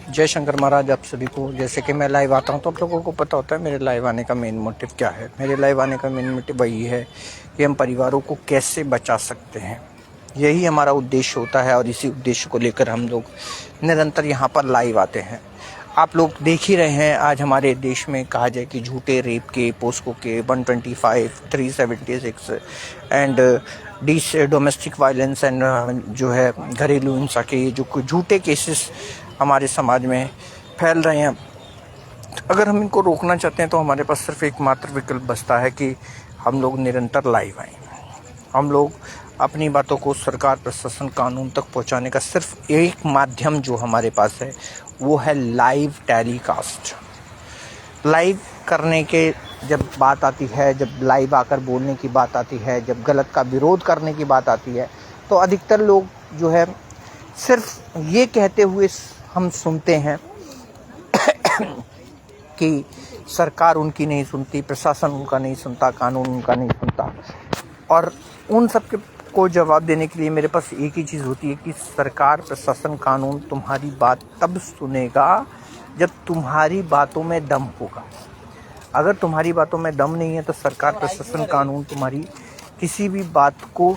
जय शंकर महाराज। आप सभी को, जैसे कि मैं लाइव आता हूं तो आप लोगों को पता होता है मेरे लाइव आने का मेन मोटिव क्या है। मेरे लाइव आने का मेन मोटिव वही है कि हम परिवारों को कैसे बचा सकते हैं। यही हमारा उद्देश्य होता है और इसी उद्देश्य को लेकर हम लोग निरंतर यहाँ पर लाइव आते हैं। आप लोग देख ही रहे हैं, आज हमारे देश में कहा जाए कि झूठे रेप के, पोस्को के 125, 376 एंड डोमेस्टिक वायलेंस एंड जो है घरेलू हिंसा के जो झूठे केसेस हमारे समाज में फैल रहे हैं। अगर हम इनको रोकना चाहते हैं तो हमारे पास सिर्फ एकमात्र विकल्प बचता है कि हम लोग निरंतर लाइव आएँ। हम लोग अपनी बातों को सरकार, प्रशासन, कानून तक पहुंचाने का सिर्फ एक माध्यम जो हमारे पास है वो है लाइव टेलीकास्ट। लाइव करने के जब बात आती है, जब लाइव आकर बोलने की बात आती है, जब गलत का विरोध करने की बात आती है, तो अधिकतर लोग जो है सिर्फ ये कहते हुए हम सुनते हैं कि सरकार उनकी नहीं सुनती, प्रशासन उनका नहीं सुनता, कानून उनका नहीं सुनता। और उन सब को जवाब देने के लिए मेरे पास एक ही चीज़ होती है कि सरकार, प्रशासन, कानून तुम्हारी बात तब सुनेगा जब तुम्हारी बातों में दम होगा। अगर तुम्हारी बातों में दम नहीं है तो सरकार, प्रशासन, कानून तुम्हारी किसी भी बात को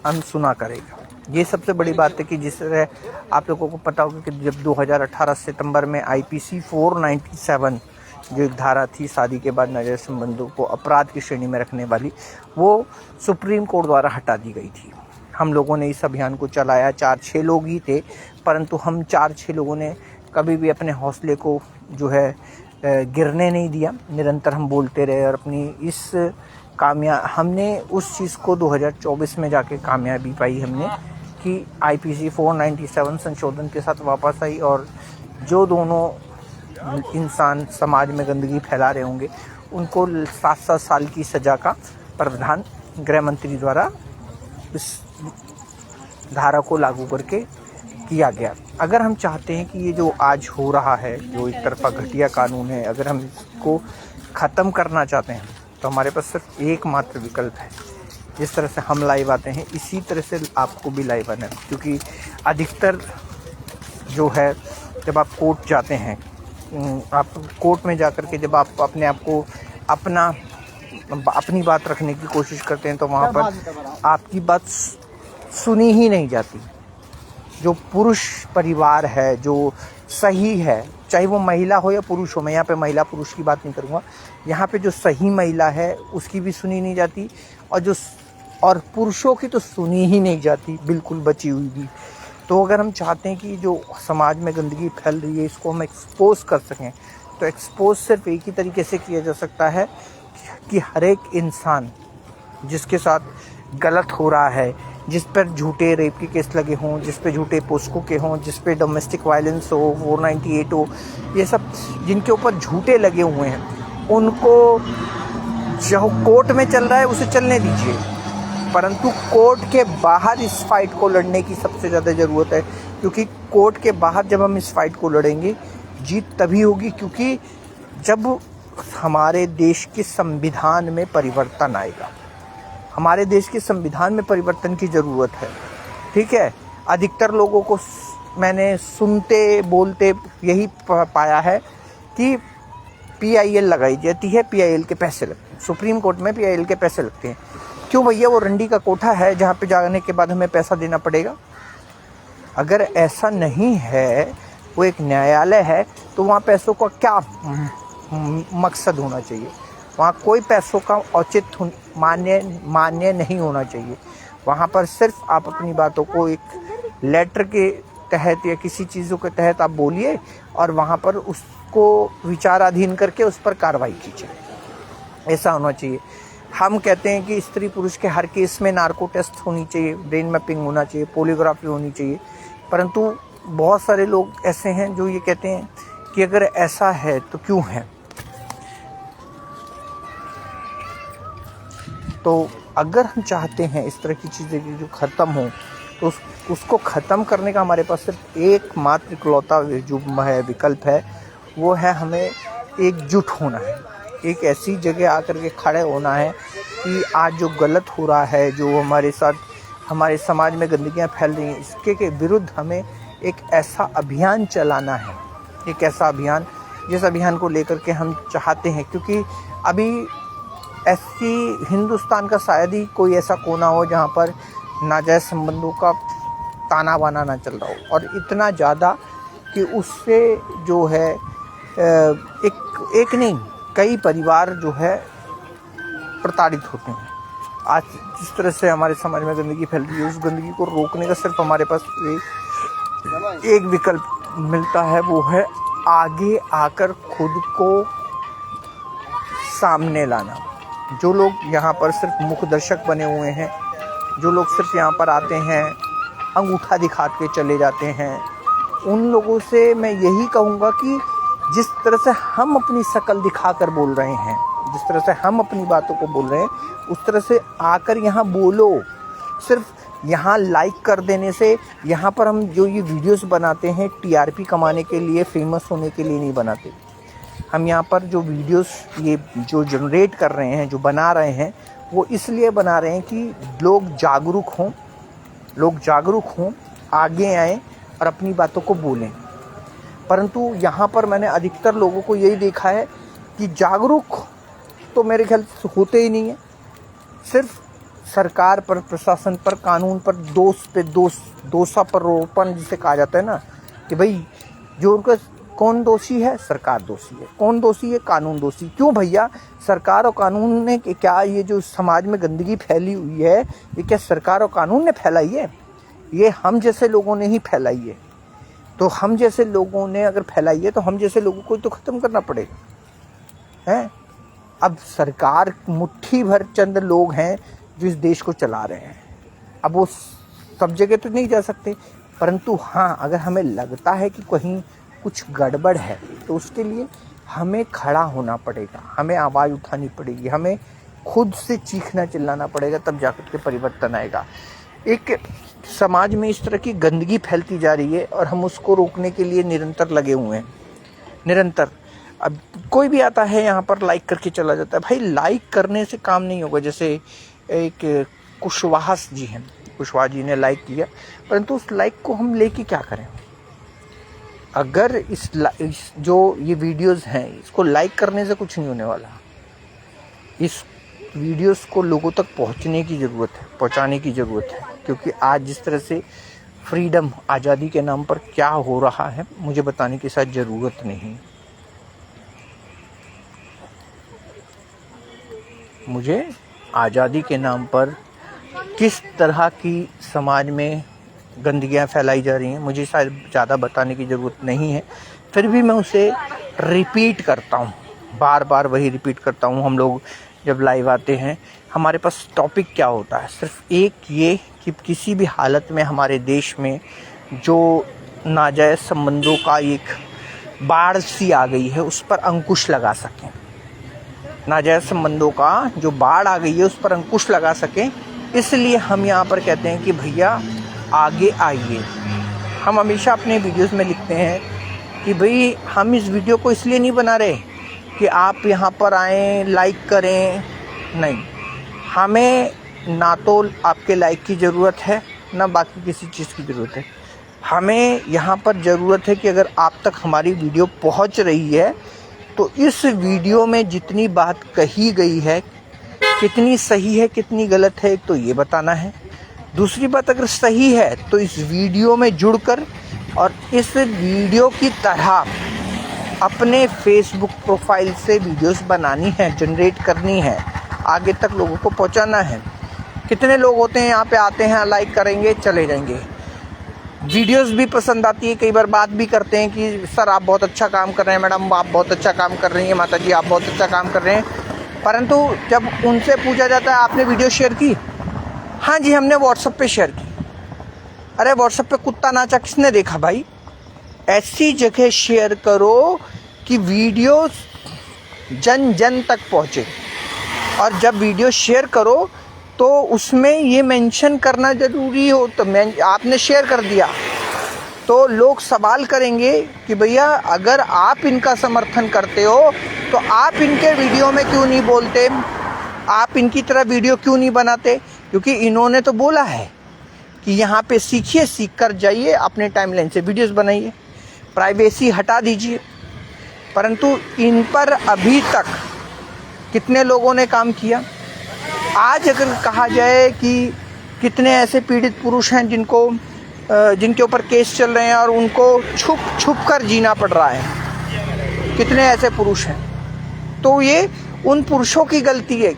अनसुना करेगा। ये सबसे बड़ी बात है कि जिस तरह आप लोगों को पता होगा कि जब 2018 सितंबर में IPC 497 जो एक धारा थी शादी के बाद नाजायज संबंधों को अपराध की श्रेणी में रखने वाली, वो सुप्रीम कोर्ट द्वारा हटा दी गई थी। हम लोगों ने इस अभियान को चलाया, 4-6 लोग ही थे, परंतु हम 4-6 लोगों ने कभी भी अपने हौसले को जो है गिरने नहीं दिया। निरंतर हम बोलते रहे और अपनी इस हमने उस चीज़ को 2024 में जाके कामयाबी पाई हमने कि IPC 497 संशोधन के साथ वापस आई और जो दोनों इंसान समाज में गंदगी फैला रहे होंगे उनको 7-7 साल की सज़ा का प्रावधान गृह मंत्री द्वारा इस धारा को लागू करके किया गया। अगर हम चाहते हैं कि ये जो आज हो रहा है, जो एक तरफा घटिया कानून है, अगर हम इसको ख़त्म करना चाहते हैं तो हमारे पास सिर्फ एकमात्र विकल्प है। जिस तरह से हम लाइव आते हैं इसी तरह से आपको भी लाइव आना है, क्योंकि अधिकतर जो है जब आप कोर्ट जाते हैं, आप कोर्ट में जाकर के जब आप अपने आप को अपनी बात रखने की कोशिश करते हैं तो वहाँ पर आपकी बात सुनी ही नहीं जाती। जो पुरुष परिवार है, जो सही है, चाहे वो महिला हो या पुरुष हो, मैं यहाँ पे महिला पुरुष की बात नहीं करूँगा, यहाँ पे जो सही महिला है उसकी भी सुनी नहीं जाती और पुरुषों की तो सुनी ही नहीं जाती, बिल्कुल बची हुई भी। तो अगर हम चाहते हैं कि जो समाज में गंदगी फैल रही है इसको हम एक्सपोज कर सकें, तो एक्सपोज सिर्फ एक ही तरीके से किया जा सकता है कि हर एक इंसान जिसके साथ गलत हो रहा है, जिस पर झूठे रेप के केस लगे हों, जिस पे झूठे पोस्को के हों, जिस पे डोमेस्टिक वायलेंस हो, 498 हो, ये सब जिनके ऊपर झूठे लगे हुए हैं, उनको जो कोर्ट में चल रहा है उसे चलने दीजिए, परंतु कोर्ट के बाहर इस फाइट को लड़ने की सबसे ज़्यादा ज़रूरत है। क्योंकि कोर्ट के बाहर जब हम इस फाइट को लड़ेंगे, जीत तभी होगी क्योंकि जब हमारे देश के संविधान में परिवर्तन आएगा। हमारे देश के संविधान में परिवर्तन की ज़रूरत है, ठीक है। अधिकतर लोगों को मैंने सुनते बोलते यही पाया है कि PIL लगाई जाती है, PIL के पैसे लगते हैं, सुप्रीम कोर्ट में PIL के पैसे लगते हैं। क्यों भैया, वो रंडी का कोठा है जहाँ पे जाने के बाद हमें पैसा देना पड़ेगा? अगर ऐसा नहीं है, वो एक न्यायालय है, तो वहाँ पैसों का क्या मकसद होना चाहिए? वहाँ कोई पैसों का औचित्य मान्य नहीं होना चाहिए। वहाँ पर सिर्फ आप अपनी बातों को एक लेटर के तहत या किसी चीज़ों के तहत आप बोलिए और वहाँ पर उसको विचाराधीन करके उस पर कार्रवाई कीजिए। ऐसा होना चाहिए। हम कहते हैं कि स्त्री पुरुष के हर केस में नार्को टेस्ट होनी चाहिए, ब्रेन मैपिंग होना चाहिए, पोलीग्राफी होनी चाहिए, परंतु बहुत सारे लोग ऐसे हैं जो ये कहते हैं कि अगर ऐसा है तो क्यों है। तो अगर हम चाहते हैं इस तरह की चीज़ें जो ख़त्म हो, तो उसको ख़त्म करने का हमारे पास सिर्फ एकमात्र इकलौता जो है विकल्प है, वो है हमें एकजुट होना है। एक ऐसी जगह आकर के खड़े होना है कि आज जो गलत हो रहा है, जो हमारे साथ हमारे समाज में गंदगियाँ फैल रही हैं, इसके विरुद्ध हमें एक ऐसा अभियान चलाना है एक ऐसा अभियान जिस अभियान को लेकर के हम चाहते हैं, क्योंकि अभी ऐसी हिंदुस्तान का शायद ही कोई ऐसा कोना हो जहाँ पर नाजायज़ संबंधों का ताना बाना ना चल रहा हो, और इतना ज़्यादा कि उससे जो है एक नहीं कई परिवार जो है प्रताड़ित होते हैं। आज जिस तरह से हमारे समाज में गंदगी फैल रही है, उस गंदगी को रोकने का सिर्फ हमारे पास एक विकल्प मिलता है, वो है आगे आकर खुद को सामने लाना। जो लोग यहाँ पर सिर्फ मुख दर्शक बने हुए हैं, जो लोग सिर्फ यहाँ पर आते हैं अंगूठा दिखा के चले जाते हैं, उन लोगों से मैं यही कहूँगा कि जिस तरह से हम अपनी शक्ल दिखाकर बोल रहे हैं, जिस तरह से हम अपनी बातों को बोल रहे हैं, उस तरह से आकर यहाँ बोलो। सिर्फ यहाँ लाइक कर देने से, यहाँ पर हम जो ये वीडियोस बनाते हैं टीआरपी कमाने के लिए, फेमस होने के लिए नहीं बनाते। हम यहाँ पर जो वीडियोस ये जो जनरेट कर रहे हैं, जो बना रहे हैं, वो इसलिए बना रहे हैं कि लोग जागरूक हों, आगे आएँ और अपनी बातों को बोलें। परंतु यहाँ पर मैंने अधिकतर लोगों को यही देखा है कि जागरूक तो मेरे ख्याल से होते ही नहीं है। सिर्फ सरकार पर, प्रशासन पर, कानून पर दोषारोपण जिसे कहा जाता है ना, कि भाई जो उनका कौन दोषी है? सरकार दोषी है। कौन दोषी है? कानून दोषी। क्यों भैया? सरकार और कानून ने क्या, ये जो समाज में गंदगी फैली हुई है, ये क्या सरकार और कानून ने फैलाई है? ये हम जैसे लोगों ने ही फैलाई है। तो हम जैसे लोगों ने अगर फैलाई है तो हम जैसे लोगों को तो ख़त्म करना पड़ेगा, हैं? अब सरकार मुट्ठी भर चंद लोग हैं जो इस देश को चला रहे हैं। अब वो सब जगह तो नहीं जा सकते, परंतु हाँ, अगर हमें लगता है कि कहीं कुछ गड़बड़ है तो उसके लिए हमें खड़ा होना पड़ेगा, हमें आवाज़ उठानी पड़ेगी, हमें खुद से चीखना चिल्लाना पड़ेगा, तब जाकर के परिवर्तन आएगा। एक समाज में इस तरह की गंदगी फैलती जा रही है और हम उसको रोकने के लिए निरंतर लगे हुए हैं, निरंतर। अब कोई भी आता है यहाँ पर लाइक करके चला जाता है। भाई लाइक करने से काम नहीं होगा। जैसे एक कुशवाहा जी हैं, कुशवाहा जी ने लाइक किया, परंतु उस लाइक को हम लेके क्या करें? अगर इस जो ये वीडियोस हैं, इसको लाइक करने से कुछ नहीं होने वाला। इस वीडियोस को लोगों तक पहुंचाने की ज़रूरत है, क्योंकि आज जिस तरह से फ्रीडम, आज़ादी के नाम पर क्या हो रहा है, मुझे बताने की शायद ज़रूरत नहीं। मुझे आज़ादी के नाम पर किस तरह की समाज में गंदगियाँ फैलाई जा रही हैं, मुझे शायद ज़्यादा बताने की ज़रूरत नहीं है। फिर भी मैं उसे रिपीट करता हूँ, बार बार वही रिपीट करता हूँ। हम लोग जब लाइव आते हैं, हमारे पास टॉपिक क्या होता है? सिर्फ एक ये कि किसी भी हालत में हमारे देश में जो नाजायज़ संबंधों का एक बाढ़ सी आ गई है, उस पर अंकुश लगा सकें। नाजायज़ संबंधों का जो बाढ़ आ गई है, उस पर अंकुश लगा सकें। इसलिए हम यहाँ पर कहते हैं कि भैया आगे आइए। हम हमेशा अपने वीडियोस में लिखते हैं कि भाई हम इस वीडियो को इसलिए नहीं बना रहे कि आप यहाँ पर आएँ, लाइक करें। नहीं, हमें ना तो आपके लाइक की ज़रूरत है, ना बाकी किसी चीज़ की ज़रूरत है। हमें यहाँ पर ज़रूरत है कि अगर आप तक हमारी वीडियो पहुँच रही है तो इस वीडियो में जितनी बात कही गई है, कितनी सही है, कितनी गलत है, एक तो ये बताना है। दूसरी बात, अगर सही है तो इस वीडियो में जुड़कर और इस वीडियो की तरह अपने फेसबुक प्रोफाइल से वीडियोस बनानी है, जनरेट करनी है, आगे तक लोगों को पहुंचाना है। कितने लोग होते हैं यहाँ पे आते हैं, लाइक करेंगे, चले जाएंगे। वीडियोस भी पसंद आती है, कई बार बात भी करते हैं कि सर आप बहुत अच्छा काम कर रहे हैं, मैडम आप बहुत अच्छा काम कर रही हैं, माता जी आप बहुत अच्छा काम कर रहे हैं। परंतु जब उनसे पूछा जाता है आपने वीडियो शेयर की? हाँ जी हमने व्हाट्सएप पे शेयर की। अरे व्हाट्सएप पे कुत्ता नाचा किसने देखा भाई? ऐसी जगह शेयर करो कि वीडियो जन जन तक पहुँचे। और जब वीडियो शेयर करो तो उसमें ये मेंशन करना ज़रूरी हो। तो आपने शेयर कर दिया तो लोग सवाल करेंगे कि भैया अगर आप इनका समर्थन करते हो तो आप इनके वीडियो में क्यों नहीं बोलते, आप इनकी तरह वीडियो क्यों नहीं बनाते? क्योंकि इन्होंने तो बोला है कि यहाँ पे सीखिए, सीख कर जाइए, अपने टाइमलाइन से वीडियोस बनाइए। प्राइवेसी हटा दीजिए, परंतु इन पर अभी तक कितने लोगों ने काम किया। आज अगर कहा जाए कि कितने ऐसे पीड़ित पुरुष हैं जिनके ऊपर केस चल रहे हैं और उनको छुप छुप कर जीना पड़ रहा है, कितने ऐसे पुरुष हैं, तो ये उन पुरुषों की गलती है,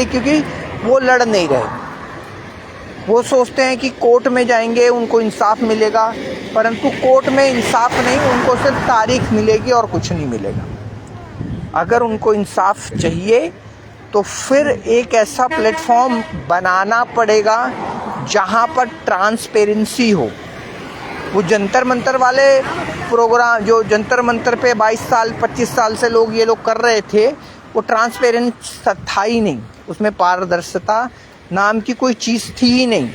क्योंकि वो लड़ नहीं रहे। वो सोचते हैं कि कोर्ट में जाएंगे उनको इंसाफ मिलेगा, परंतु कोर्ट में इंसाफ नहीं, उनको सिर्फ तारीख मिलेगी और कुछ नहीं मिलेगा। अगर उनको इंसाफ चाहिए तो फिर एक ऐसा प्लेटफॉर्म बनाना पड़ेगा जहां पर ट्रांसपेरेंसी हो। वो जंतर मंतर वाले प्रोग्राम जो जंतर मंतर पे 22 साल 25 साल से ये लोग कर रहे थे, वो ट्रांसपेरेंट था ही नहीं, उसमें पारदर्शिता नाम की कोई चीज़ थी ही नहीं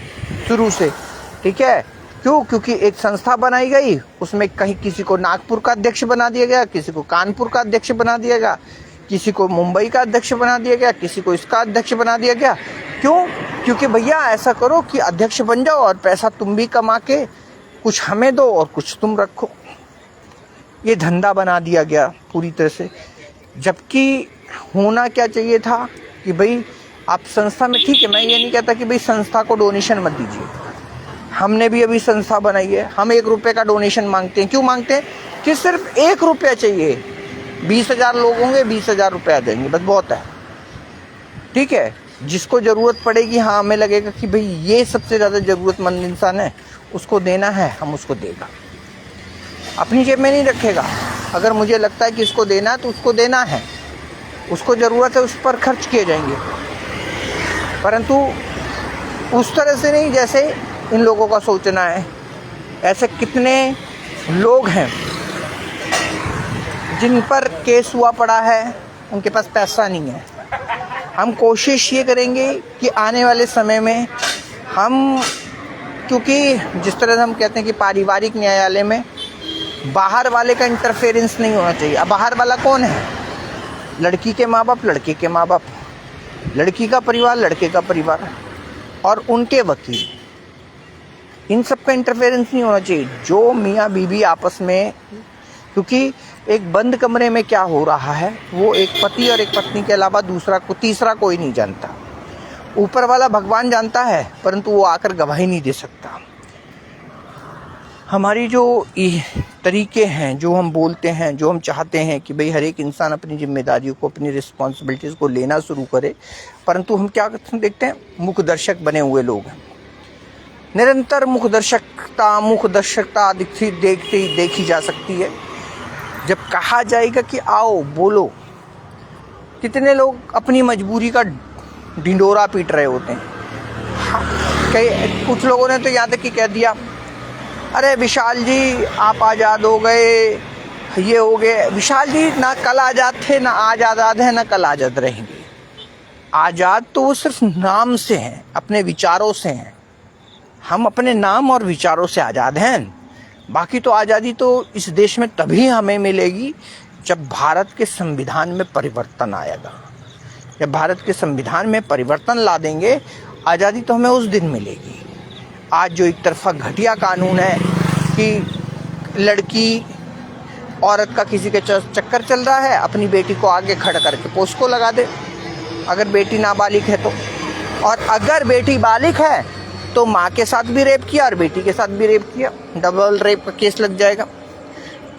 शुरू से। ठीक है, क्यों? क्योंकि एक संस्था बनाई गई, उसमें कहीं किसी को नागपुर का अध्यक्ष बना दिया गया, किसी को कानपुर का अध्यक्ष बना दिया गया, किसी को मुंबई का अध्यक्ष बना दिया गया, किसी को इसका अध्यक्ष बना दिया गया। क्यों? क्योंकि भैया ऐसा करो कि अध्यक्ष बन जाओ और पैसा तुम भी कमा के कुछ हमें दो और कुछ तुम रखो। ये धंधा बना दिया गया पूरी तरह से। जबकि होना क्या चाहिए था कि भाई आप संस्था में, ठीक है, मैं ये नहीं कहता कि भाई संस्था को डोनेशन मत दीजिए। हमने भी अभी संस्था बनाई है, हम 1 रुपये का डोनेशन मांगते हैं। क्यों मांगते हैं? कि सिर्फ 1 रुपया चाहिए। 20,000 लोग होंगे, 20,000 रुपया देंगे, बस बहुत है। ठीक है, जिसको ज़रूरत पड़ेगी, हाँ हमें लगेगा कि भाई ये सबसे ज़्यादा ज़रूरतमंद इंसान है, उसको देना है, हम उसको देगा। अपनी जेब में नहीं रखेगा। अगर मुझे लगता है कि इसको देना है तो उसको देना है, उसको ज़रूरत है, उस पर खर्च किए जाएंगे, परंतु उस तरह से नहीं जैसे इन लोगों का सोचना है। ऐसे कितने लोग हैं जिन पर केस हुआ पड़ा है, उनके पास पैसा नहीं है। हम कोशिश ये करेंगे कि आने वाले समय में हम, क्योंकि जिस तरह से हम कहते हैं कि पारिवारिक न्यायालय में बाहर वाले का इंटरफेरेंस नहीं होना चाहिए। अब बाहर वाला कौन है? लड़की के माँ बाप, लड़के के माँ बाप, लड़की का परिवार, लड़के का परिवार और उनके वकील, इन सब का इंटरफेरेंस नहीं होना चाहिए। जो मियाँ बीवी आपस में, क्योंकि एक बंद कमरे में क्या हो रहा है वो एक पति और एक पत्नी के अलावा तीसरा कोई नहीं जानता। ऊपर वाला भगवान जानता है, परंतु वो आकर गवाही नहीं दे सकता। हमारी जो तरीके हैं, जो हम बोलते हैं, जो हम चाहते हैं कि भाई हर एक इंसान अपनी जिम्मेदारियों को, अपनी रिस्पॉन्सिबिलिटीज़ को लेना शुरू करे, परंतु हम क्या देखते हैं? मुख दर्शक बने हुए लोग हैं। निरंतर मुख दर्शकता देखी जा सकती है। जब कहा जाएगा कि आओ बोलो, कितने लोग अपनी मजबूरी का ढिंडोरा पीट रहे होते हैं। कुछ लोगों ने तो यहाँ तक कि कह दिया, अरे विशाल जी आप आज़ाद हो गए, ये हो गए। विशाल जी ना कल आज़ाद थे, ना आज आज़ाद हैं, ना कल आज़ाद रहेंगे। आज़ाद तो वो सिर्फ नाम से हैं, अपने विचारों से हैं। हम अपने नाम और विचारों से आज़ाद हैं। बाकी तो आज़ादी तो इस देश में तभी हमें मिलेगी जब भारत के संविधान में परिवर्तन आएगा। जब भारत के संविधान में परिवर्तन ला देंगे, आज़ादी तो हमें उस दिन मिलेगी। आज जो एक तरफा घटिया कानून है कि लड़की औरत का किसी के चक्कर चल रहा है, अपनी बेटी को आगे खड़ा करके पोस्को लगा दे, अगर बेटी नाबालिग है तो। और अगर बेटी बालिग है तो माँ के साथ भी रेप किया और बेटी के साथ भी रेप किया, डबल रेप का केस लग जाएगा।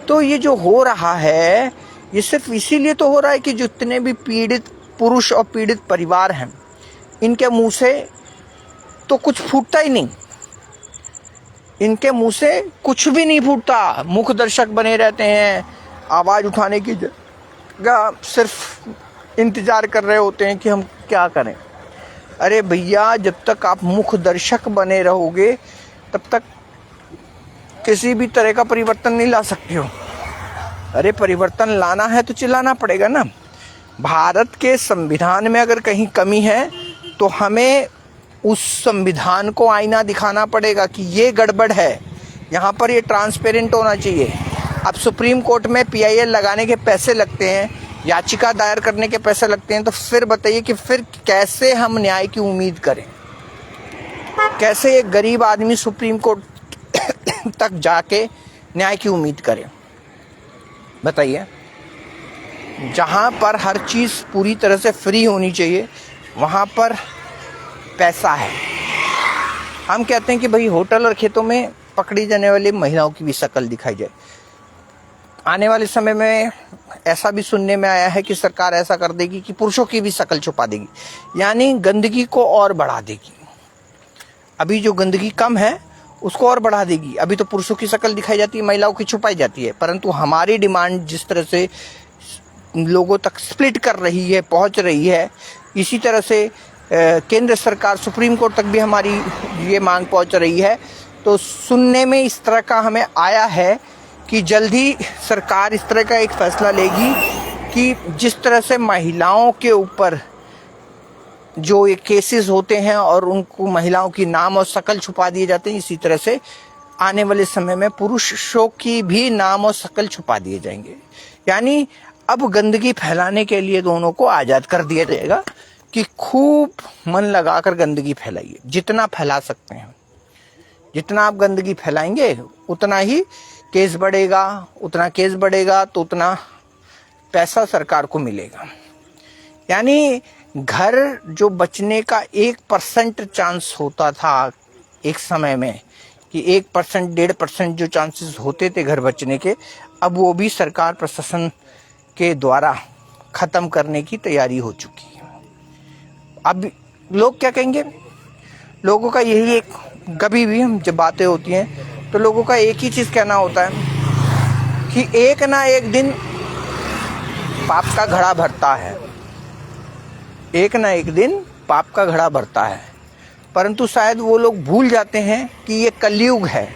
तो ये जो हो रहा है, ये सिर्फ इसीलिए तो हो रहा है कि जितने भी पीड़ित पुरुष और पीड़ित परिवार हैं, इनके मुंह से तो कुछ फूटता ही नहीं। इनके मुंह से कुछ भी नहीं फूटता, मुख दर्शक बने रहते हैं। आवाज़ उठाने की जगह सिर्फ इंतज़ार कर रहे होते हैं कि हम क्या करें। अरे भैया, जब तक आप मुख दर्शक बने रहोगे तब तक किसी भी तरह का परिवर्तन नहीं ला सकते हो। अरे परिवर्तन लाना है तो चिल्लाना पड़ेगा ना। भारत के संविधान में अगर कहीं कमी है तो हमें उस संविधान को आईना दिखाना पड़ेगा कि ये गड़बड़ है, यहाँ पर ये ट्रांसपेरेंट होना चाहिए। अब सुप्रीम कोर्ट में PIL लगाने के पैसे लगते हैं, याचिका दायर करने के पैसे लगते हैं, तो फिर बताइए कि फिर कैसे हम न्याय की उम्मीद करें? कैसे एक गरीब आदमी सुप्रीम कोर्ट तक जाके न्याय की उम्मीद करें? बताइए। जहाँ पर हर चीज़ पूरी तरह से फ्री होनी चाहिए वहाँ पर पैसा है। हम कहते हैं कि भाई होटल और खेतों में पकड़ी जाने वाली महिलाओं की भी शक्ल दिखाई जाए। आने वाले समय में ऐसा भी सुनने में आया है कि सरकार ऐसा कर देगी कि पुरुषों की भी शक्ल छुपा देगी, यानी गंदगी को और बढ़ा देगी। अभी जो गंदगी कम है उसको और बढ़ा देगी। अभी तो पुरुषों की शक्ल दिखाई जाती है, महिलाओं की छुपाई जाती है, परंतु हमारी डिमांड जिस तरह से लोगों तक स्प्लिट कर रही है, पहुंच रही है, इसी तरह से केंद्र सरकार, सुप्रीम कोर्ट तक भी हमारी ये मांग पहुंच रही है। तो सुनने में इस तरह का हमें आया है कि जल्दी सरकार इस तरह का एक फैसला लेगी कि जिस तरह से महिलाओं के ऊपर जो ये केसेस होते हैं और उनको महिलाओं की नाम और शक्ल छुपा दिए जाते हैं, इसी तरह से आने वाले समय में पुरुषों की भी नाम और शक्ल छुपा दिए जाएंगे। यानी अब गंदगी फैलाने के लिए दोनों को आज़ाद कर दिया जाएगा कि खूब मन लगाकर गंदगी फैलाइए, जितना फैला सकते हैं। जितना आप गंदगी फैलाएंगे उतना ही केस बढ़ेगा, उतना केस बढ़ेगा तो उतना पैसा सरकार को मिलेगा। यानी घर जो बचने का 1% चांस होता था एक समय में, कि 1%, 1.5% जो चांसेस होते थे घर बचने के, अब वो भी सरकार प्रशासन के द्वारा ख़त्म करने की तैयारी हो चुकी है। अब लोग क्या कहेंगे? लोगों का यही एक, कभी भी जब बातें होती हैं तो लोगों का एक ही चीज़ कहना होता है कि एक ना एक दिन पाप का घड़ा भरता है, एक ना एक दिन पाप का घड़ा भरता है। परंतु शायद वो लोग भूल जाते हैं कि ये कलयुग है,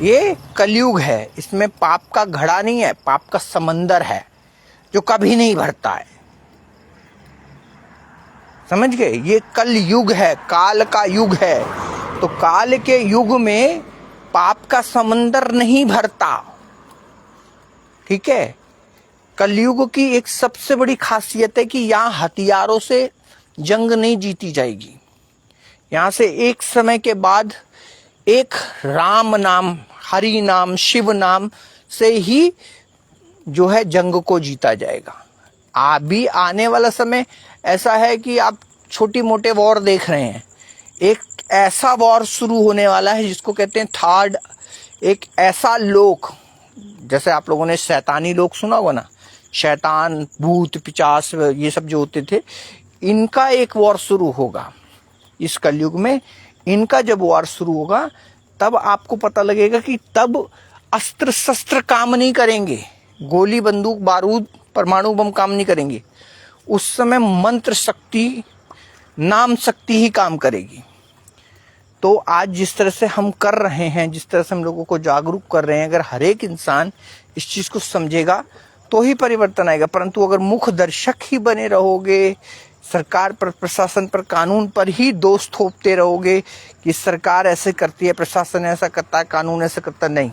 ये कलयुग है। इसमें पाप का घड़ा नहीं है, पाप का समंदर है जो कभी नहीं भरता है। समझ गए? ये कल युग है, काल का युग है। तो काल के युग में पाप का समंदर नहीं भरता। ठीक है? कलयुग की एक सबसे बड़ी खासियत है कि यहाँ हथियारों से जंग नहीं जीती जाएगी। यहाँ से एक समय के बाद एक राम नाम, हरि नाम, शिव नाम से ही जो है जंग को जीता जाएगा। अभी आने वाला समय ऐसा है कि आप छोटी मोटे वॉर देख रहे हैं, एक ऐसा वॉर शुरू होने वाला है जिसको कहते हैं थर्ड। एक ऐसा लोक, जैसे आप लोगों ने शैतानी लोग सुना होगा ना, शैतान, भूत, पिशाच, ये सब जो होते थे, इनका एक वॉर शुरू होगा इस कलयुग में। इनका जब वॉर शुरू होगा तब आपको पता लगेगा कि तब अस्त्र शस्त्र काम नहीं करेंगे, गोली, बंदूक, बारूद, परमाणु बम काम नहीं करेंगे। उस समय मंत्र शक्ति, नाम शक्ति ही काम करेगी। तो आज जिस तरह से हम कर रहे हैं, जिस तरह से हम लोगों को जागरूक कर रहे हैं, अगर हर एक इंसान इस चीज़ को समझेगा तो ही परिवर्तन आएगा। परंतु अगर मुख दर्शक ही बने रहोगे, सरकार पर, प्रशासन पर, कानून पर ही दोष थोपते रहोगे कि सरकार ऐसे करती है, प्रशासन ऐसा करता है, कानून ऐसा करता, नहीं।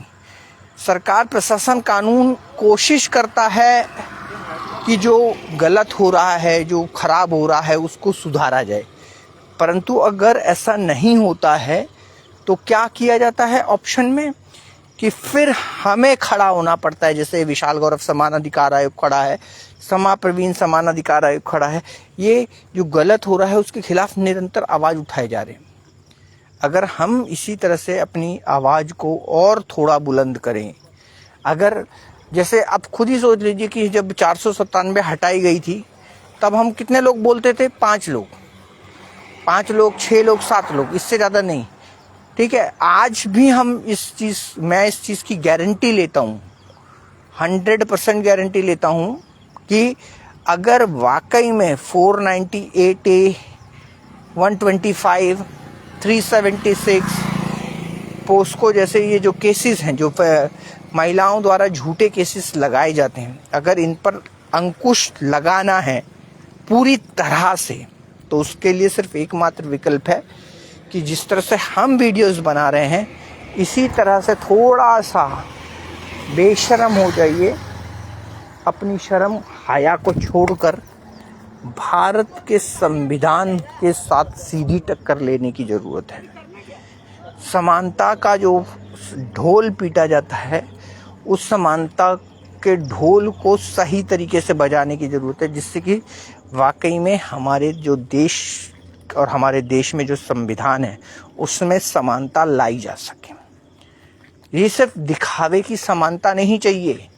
सरकार, प्रशासन, कानून कोशिश करता है कि जो गलत हो रहा है, जो खराब हो रहा है, उसको सुधारा जाए। परंतु अगर ऐसा नहीं होता है तो क्या किया जाता है ऑप्शन में, कि फिर हमें खड़ा होना पड़ता है। जैसे विशाल गौरव समान अधिकार आयोग खड़ा है, समा प्रवीण समान अधिकार आयोग खड़ा है। ये जो गलत हो रहा है उसके खिलाफ निरंतर आवाज़ उठाए जा रहे हैं। अगर हम इसी तरह से अपनी आवाज़ को और थोड़ा बुलंद करें, अगर जैसे आप खुद ही सोच लीजिए कि जब 497 हटाई गई थी तब हम कितने लोग बोलते थे? 5 लोग, 5 लोग, 6 लोग, 7 लोग, इससे ज़्यादा नहीं। ठीक है? आज भी हम मैं इस चीज़ की गारंटी लेता हूँ, 100% गारंटी लेता हूँ कि अगर वाकई में 498A, 125, 376 पोस्को जैसे ये जो केसेस हैं, जो महिलाओं द्वारा झूठे केसेस लगाए जाते हैं, अगर इन पर अंकुश लगाना है पूरी तरह से, तो उसके लिए सिर्फ एकमात्र विकल्प है कि जिस तरह से हम वीडियोस बना रहे हैं, इसी तरह से थोड़ा सा बेशर्म हो जाइए। अपनी शर्म, हया को छोड़कर भारत के संविधान के साथ सीधी टक्कर लेने की ज़रूरत है। समानता का जो ढोल पीटा जाता है, उस समानता के ढोल को सही तरीके से बजाने की ज़रूरत है, जिससे कि वाकई में हमारे जो देश और हमारे देश में जो संविधान है उसमें समानता लाई जा सके। ये सिर्फ दिखावे की समानता नहीं चाहिए,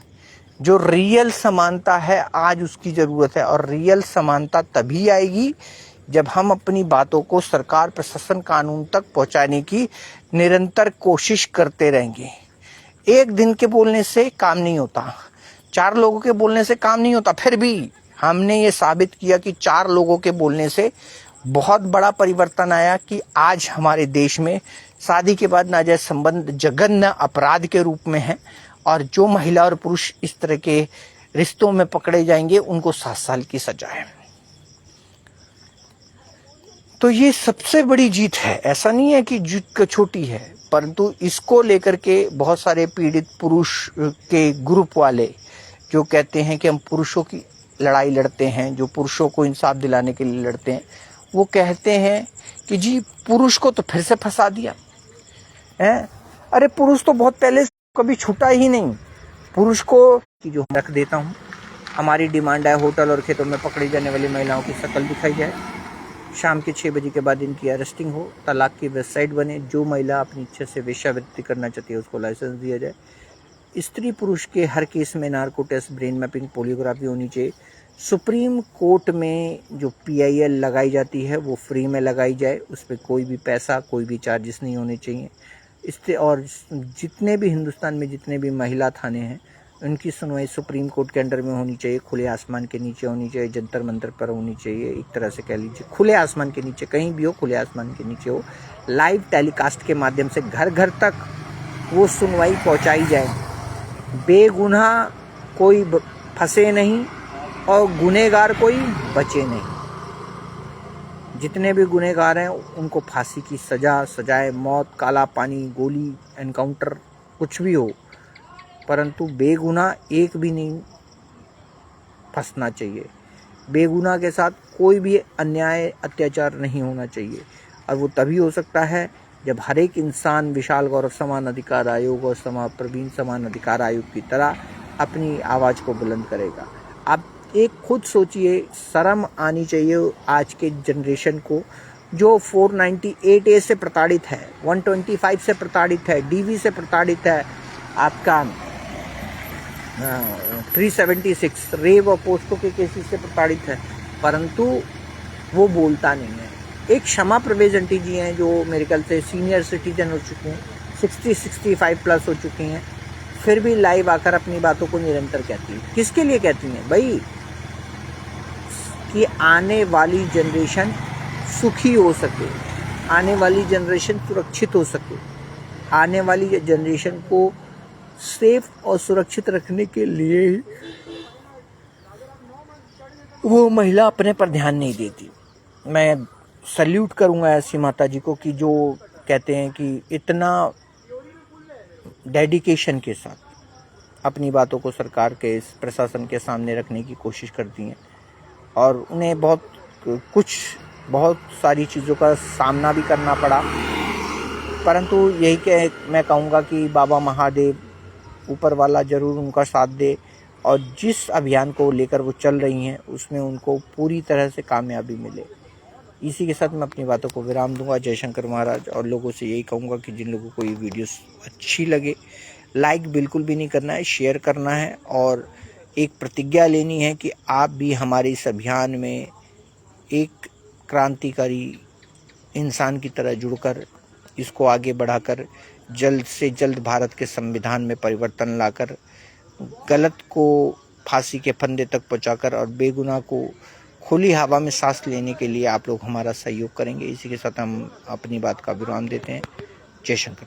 जो रियल समानता है आज उसकी ज़रूरत है। और रियल समानता तभी आएगी जब हम अपनी बातों को सरकार, प्रशासन, कानून तक पहुंचाने की निरंतर कोशिश करते रहेंगे। एक दिन के बोलने से काम नहीं होता, 4 लोगों के बोलने से काम नहीं होता। फिर भी हमने ये साबित किया कि 4 लोगों के बोलने से बहुत बड़ा परिवर्तन आया कि आज हमारे देश में शादी के बाद नाजायज संबंध जघन्य अपराध के रूप में है, और जो महिला और पुरुष इस तरह के रिश्तों में पकड़े जाएंगे उनको 7 साल की सजा है। तो ये सबसे बड़ी जीत है। ऐसा नहीं है कि जीत छोटी है, परंतु इसको लेकर के बहुत सारे पीड़ित पुरुष के ग्रुप वाले जो कहते हैं कि हम पुरुषों की लड़ाई लड़ते हैं, जो पुरुषों को इंसाफ दिलाने के लिए लड़ते हैं, वो कहते हैं कि जी पुरुष को तो फिर से फंसा दिया है। अरे पुरुष तो बहुत पहले कभी छूटा ही नहीं। पुरुष को कि जो रख देता हूँ, हमारी डिमांड है होटल और खेतों में पकड़ी जाने वाली महिलाओं की शक्ल दिखाई जाए, शाम के 6 बजे के बाद इनकी अरेस्टिंग हो, तलाक की वेबसाइट बने, जो महिला अपनी इच्छा से वेश्यावृत्ति करना चाहती है उसको लाइसेंस दिया जाए, स्त्री पुरुष के हर केस में narco test, brain mapping, polygraphy होनी चाहिए। सुप्रीम कोर्ट में जो PIL लगाई जाती है वो फ्री में लगाई जाए, उस पर कोई भी पैसा, कोई भी चार्जेस नहीं होने चाहिए। इससे और जितने भी हिंदुस्तान में जितने भी महिला थाने हैं उनकी सुनवाई सुप्रीम कोर्ट के अंडर में होनी चाहिए, खुले आसमान के नीचे होनी चाहिए, जंतर मंतर पर होनी चाहिए। एक तरह से कह लीजिए खुले आसमान के नीचे, कहीं भी हो खुले आसमान के नीचे हो, लाइव टेलीकास्ट के माध्यम से घर घर तक वो सुनवाई पहुंचाई जाए। बेगुनाह कोई फंसे नहीं और गुनहगार कोई बचे नहीं। जितने भी गुनहगार हैं उनको फांसी की सजा, सजाए मौत, काला पानी, गोली, एनकाउंटर, कुछ भी हो, परंतु बेगुनाह एक भी नहीं फंसना चाहिए। बेगुनाह के साथ कोई भी अन्याय, अत्याचार नहीं होना चाहिए। और वो तभी हो सकता है जब हर एक इंसान विशाल गौरव समान अधिकार आयोग और प्रवीण समान अधिकार आयोग की तरह अपनी आवाज़ को बुलंद करेगा। आप एक खुद सोचिए, शर्म आनी चाहिए आज के जनरेशन को जो 498A से प्रताड़ित है, 125 से प्रताड़ित है, DV से प्रताड़ित है, आपका 376 रेप और पोस्को के केसेस से प्रताड़ित है, परंतु वो बोलता नहीं है। एक क्षमा प्रवेश आंटी जी हैं जो मेरे ख्याल से सीनियर सिटीजन हो चुकी हैं, 60-65 प्लस हो चुकी हैं, फिर भी लाइव आकर अपनी बातों को निरंतर कहती हैं। किसके लिए कहती हैं भाई? कि आने वाली जनरेशन सुखी हो सके, आने वाली जनरेशन सुरक्षित हो सके, आने वाली जनरेशन को सेफ और सुरक्षित रखने के लिए वो महिला अपने पर ध्यान नहीं देती। मैं सल्यूट करूंगा ऐसी माता जी को कि जो कहते हैं कि इतना डेडिकेशन के साथ अपनी बातों को सरकार के, इस प्रशासन के सामने रखने की कोशिश करती हैं, और उन्हें बहुत सारी चीज़ों का सामना भी करना पड़ा, परंतु यही मैं कहूँगा कि बाबा महादेव ऊपर वाला ज़रूर उनका साथ दे, और जिस अभियान को लेकर वो चल रही हैं उसमें उनको पूरी तरह से कामयाबी मिले। इसी के साथ मैं अपनी बातों को विराम दूंगा। जयशंकर महाराज। और लोगों से यही कहूँगा कि जिन लोगों को ये वीडियोस अच्छी लगे, लाइक बिल्कुल भी नहीं करना है, शेयर करना है, और एक प्रतिज्ञा लेनी है कि आप भी हमारे इस अभियान में एक क्रांतिकारी इंसान की तरह जुड़कर इसको आगे बढ़ाकर जल्द से जल्द भारत के संविधान में परिवर्तन लाकर गलत को फांसी के फंदे तक पहुंचाकर और बेगुनाह को खुली हवा में सांस लेने के लिए आप लोग हमारा सहयोग करेंगे। इसी के साथ हम अपनी बात का विराम देते हैं। जय शंकर।